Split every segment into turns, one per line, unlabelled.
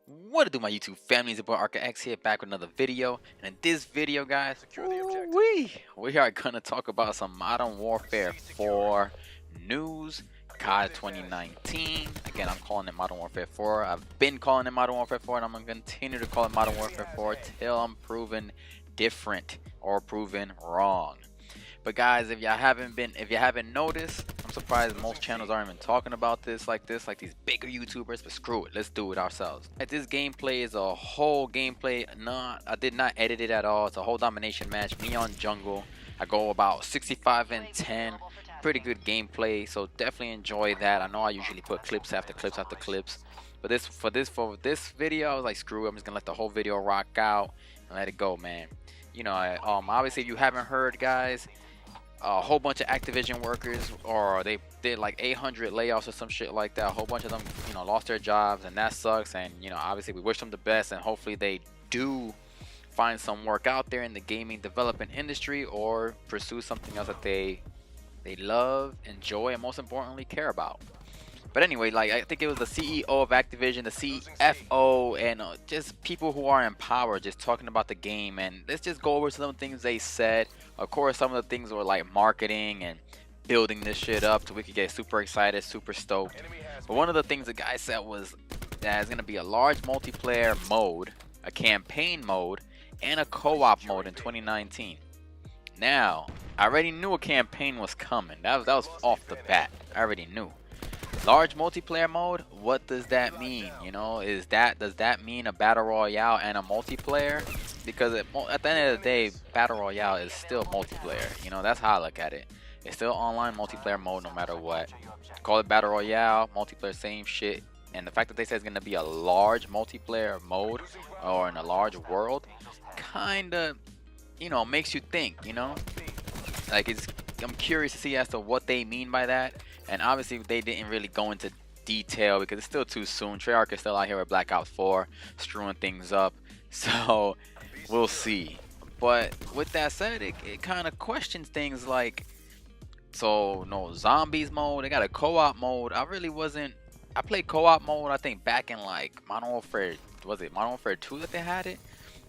What to do, my YouTube family? It's your boy Arca X here, back with another video. And in this video, guys, we are gonna talk about some Modern Warfare 4 news, COD 2019. Again, I'm calling it Modern Warfare 4. I've been calling it Modern Warfare 4, and I'm gonna continue to call it Modern Warfare 4 till I'm proven different or proven wrong. But guys, if you haven't noticed, I'm surprised most channels aren't even talking about this, like these bigger YouTubers. But screw it, let's do it ourselves. Like, this gameplay is a whole gameplay. I did not edit it at all. It's a whole domination match. Me on jungle. I go about 65 and 10. Pretty good gameplay. So definitely enjoy that. I know I usually put clips after clips after clips. But for this video, I was like, screw it. I'm just gonna let the whole video rock out and let it go, man. You know, obviously, if you haven't heard, guys, a whole bunch of Activision workers, or they did like 800 layoffs or some shit like that. A whole bunch of them, lost their jobs, and that sucks. And obviously we wish them the best, and hopefully they do find some work out there in the gaming development industry, or pursue something else that they love, enjoy, and most importantly care about. But anyway, like, I think it was the CEO of Activision, the CFO, and just people who are in power just talking about the game. And let's just go over some things they said. Of course, some of the things were like marketing and building this shit up so we could get super excited, super stoked. But one of the things the guy said was that it's going to be a large multiplayer mode, a campaign mode, and a co-op mode in 2019. Now, I already knew a campaign was coming. That was off the bat. I already knew. Large multiplayer mode, what does that mean? Does that mean a battle royale and a multiplayer? Because at the end of the day, battle royale is still multiplayer. That's how I look at it. It's still online multiplayer mode no matter what. Call it battle royale, multiplayer, same shit. And the fact that they say it's gonna be a large multiplayer mode or in a large world, kinda, makes you think. Like, I'm curious to see as to what they mean by that. And obviously they didn't really go into detail because it's still too soon. Treyarch is still out here with Black Ops 4 screwing things up, so we'll see. But with that said, it kind of questions things like, so no zombies mode, they got a co-op mode. I played co-op mode, I think, back in like Modern Warfare, was it Modern Warfare 2 that they had it?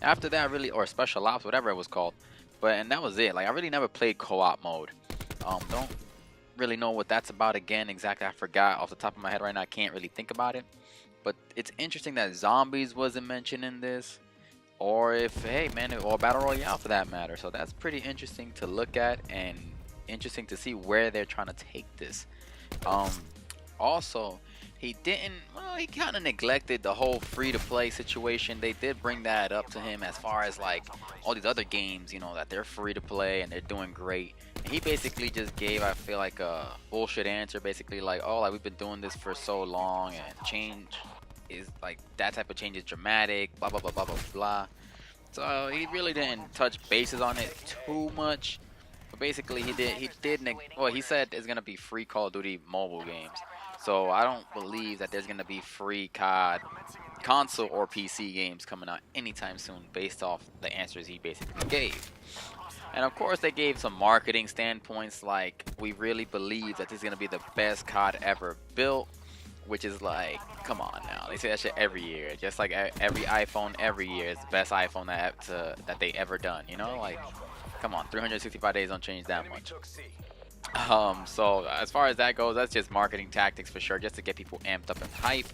After that, or Special Ops, whatever it was called. And that was it. Like, I really never played co-op mode. Don't really know what that's about again exactly. I forgot off the top of my head right now. I can't really think about it. But it's interesting that zombies wasn't mentioned in this, or or battle royale for that matter. So that's pretty interesting to look at, and interesting to see where they're trying to take this. Also, he kind of neglected the whole free-to-play situation. They did bring that up to him as far as like all these other games, that they're free-to-play and they're doing great. And he basically just gave, I feel like, a bullshit answer, basically like, oh, like, we've been doing this for so long, and change is like, that type of change is dramatic, blah blah blah blah blah blah. So he really didn't touch bases on it too much. But basically he said it's gonna be free Call of Duty mobile games. So I don't believe that there's gonna be free COD console or PC games coming out anytime soon, based off the answers he basically gave. And of course they gave some marketing standpoints, like, we really believe that this is gonna be the best COD ever built, which is like, come on now. They say that shit every year, just like every iPhone every year is the best iPhone that they ever done. Like, come on, 365 days don't change that much. So as far as that goes, that's just marketing tactics for sure, just to get people amped up and hype.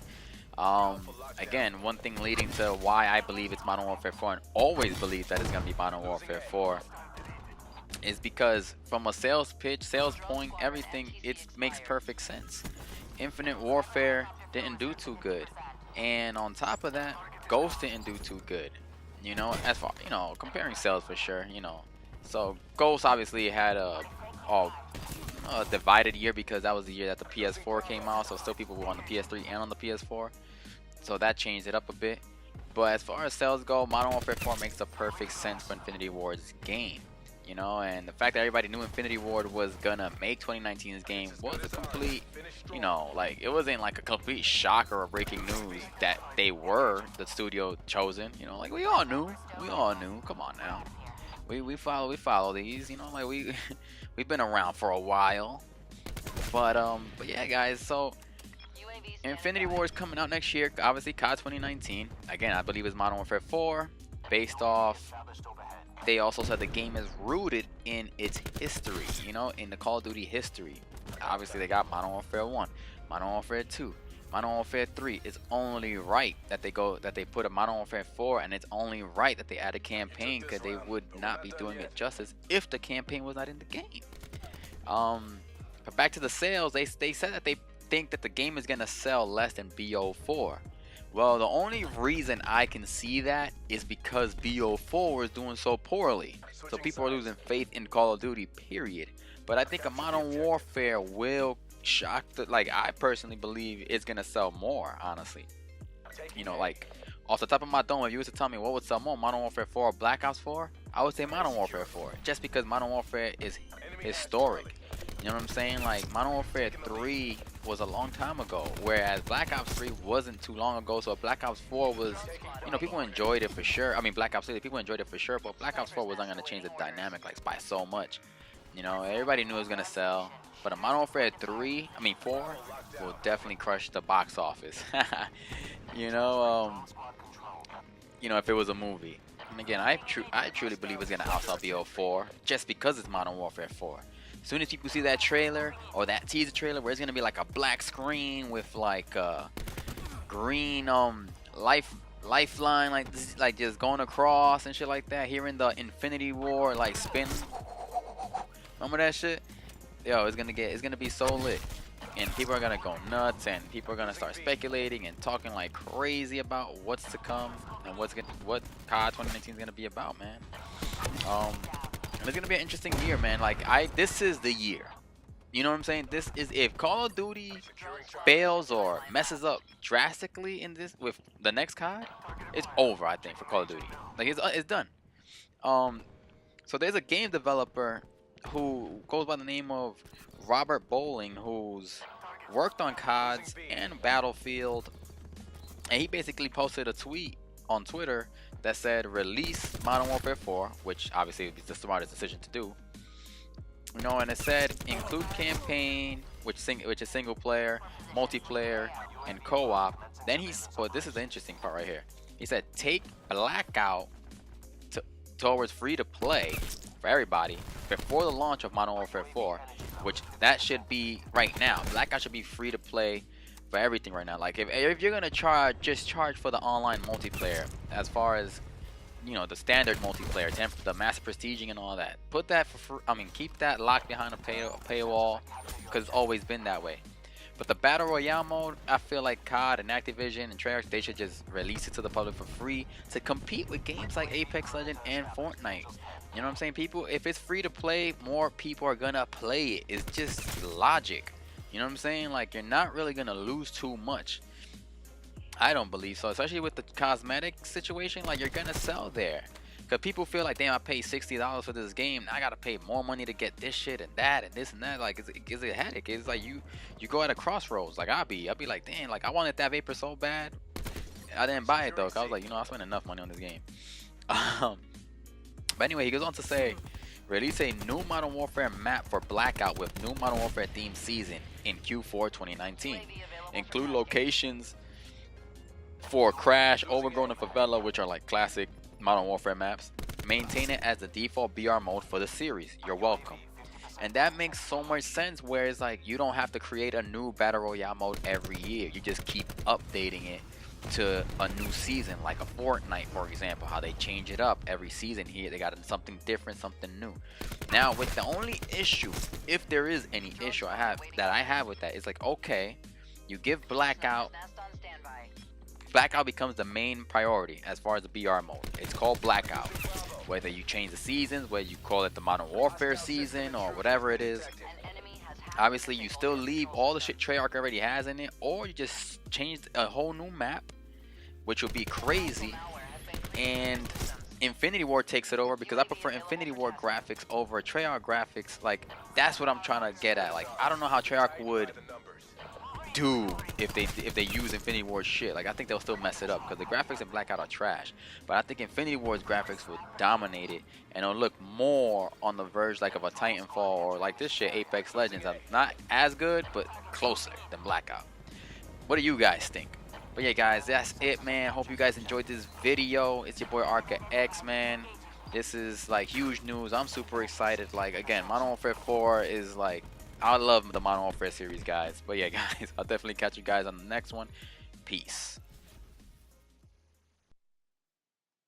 Again, one thing leading to why I believe it's Modern Warfare 4, and always believe that it's gonna be Modern Warfare 4, is because from a sales pitch, sales point, everything, it makes perfect sense. Infinite Warfare didn't do too good, and on top of that, Ghost didn't do too good. As far comparing sales for sure. So Ghost obviously had a divided year, because that was the year that the PS4 came out. So still people were on the PS3 and on the PS4, so that changed it up a bit. But as far as sales go, Modern Warfare 4 makes a perfect sense for Infinity Ward's game. And the fact that everybody knew Infinity Ward was gonna make 2019's game was a complete, like, it wasn't like a complete shock or a breaking news that they were the studio chosen. Like, we all knew. Come on now, we follow these. Like, we've been around for a while. But yeah, guys. So Infinity War is coming out next year, obviously COD 2019. Again, I believe it's Modern Warfare 4, based off. They also said the game is rooted in its history, you know, in the Call of Duty history. Obviously, they got Modern Warfare 1, Modern Warfare 2, Modern Warfare 3. It's only right that they put a Modern Warfare 4, and it's only right that they add a campaign, because they would not be doing it justice if the campaign was not in the game. But back to the sales, they said that they think that the game is gonna sell less than BO4. Well, the only reason I can see that is because BO4 is doing so poorly. So people are losing faith in Call of Duty, period. But I think a Modern Warfare will shock like, I personally believe it's gonna sell more, honestly. You know, like, off the top of my dome, if you was to tell me what would sell more, Modern Warfare 4 or Black Ops 4, I would say Modern Warfare 4. Just because Modern Warfare is historic. You know what I'm saying? Like, Modern Warfare 3 was a long time ago, whereas Black Ops 3 wasn't too long ago. So Black Ops 4 was, you know, people enjoyed it for sure. I mean, Black Ops 3, people enjoyed it for sure, but Black Ops 4 wasn't going to change the dynamic like by so much. You know, everybody knew it was going to sell. But a Modern Warfare 4 will definitely crush the box office. You know, if it was a movie. And again, I truly believe it's going to outsell BO4 just because it's Modern Warfare 4. As soon as people see that trailer or that teaser trailer where it's gonna be like a black screen with like a green lifeline like just going across and shit like that, hearing the Infinity War like spin, remember that shit? Yo, it's gonna be so lit, and people are gonna go nuts, and people are gonna start speculating and talking like crazy about what's to come and what COD 2019 is gonna be about, man. And it's gonna be an interesting year, man. Like, this is the year. You know what I'm saying? This is, if Call of Duty fails or messes up drastically in this with the next COD, it's over, I think, for Call of Duty. Like, it's done. So there's a game developer who goes by the name of Robert Bowling, who's worked on CODs and Battlefield, and he basically posted a tweet on Twitter that said release Modern Warfare 4, which obviously is the smartest decision to do. You know, and it said include campaign, which is single player, multiplayer, and co-op. Then but this is the interesting part right here. He said take Blackout towards free to play for everybody before the launch of Modern Warfare 4, which that should be right now. Blackout should be free to play for everything right now. Like, if you're gonna just charge for the online multiplayer, as far as, you know, the standard multiplayer, the mass prestiging and all that, put that for free. I mean, keep that locked behind a paywall, because it's always been that way. But the battle royale mode, I feel like COD and Activision and Treyarch, they should just release it to the public for free to compete with games like Apex Legends and Fortnite. You know what I'm saying? People, if it's free to play, more people are gonna play it. It's just logic. You know what I'm saying? Like, you're not really gonna lose too much. I don't believe so, especially with the cosmetic situation. Like, you're gonna sell there, because people feel like, damn, I paid $60 for this game, now I gotta pay more money to get this shit and that and this and that. Like, it's a headache. It's like you go at a crossroads. Like, I'll be like, damn, like, I wanted that Vapor so bad, I didn't buy it though, because I was like, you know, I spent enough money on this game. But anyway, he goes on to say, release a new Modern Warfare map for Blackout with new Modern Warfare themed season in Q4 2019. Include locations for Crash, Overgrown, and Favela, which are like classic Modern Warfare maps. Maintain it as the default BR mode for the series. You're welcome. And that makes so much sense, where it's like you don't have to create a new Battle Royale mode every year. You just keep updating it to a new season, like a Fortnite, for example, how they change it up every season. Here they got something different, something new. Now, with the only issue, if there is any issue I have with that, is like, okay, you give Blackout becomes the main priority as far as the BR mode. It's called Blackout. Whether you change the seasons, whether you call it the Modern Warfare season or whatever it is, obviously you still leave all the shit Treyarch already has in it, or you just change a whole new map, which would be crazy, and Infinity War takes it over, because I prefer Infinity War graphics over Treyarch graphics. Like, that's what I'm trying to get at. Like, I don't know how Treyarch would do if they use Infinity War shit. Like, I think they'll still mess it up, because the graphics in Blackout are trash, but I think Infinity War's graphics would dominate it, and it'll look more on the verge like of a Titanfall, or like this shit Apex Legends. Not as good, but closer than Blackout. What do you guys think? But yeah, guys, that's it, man. Hope you guys enjoyed this video. It's your boy Arca X, man. This is like huge news. I'm super excited. Like, again, Modern Warfare 4 is like, I love the Modern Warfare series, guys. But yeah, guys, I'll definitely catch you guys on the next one. Peace.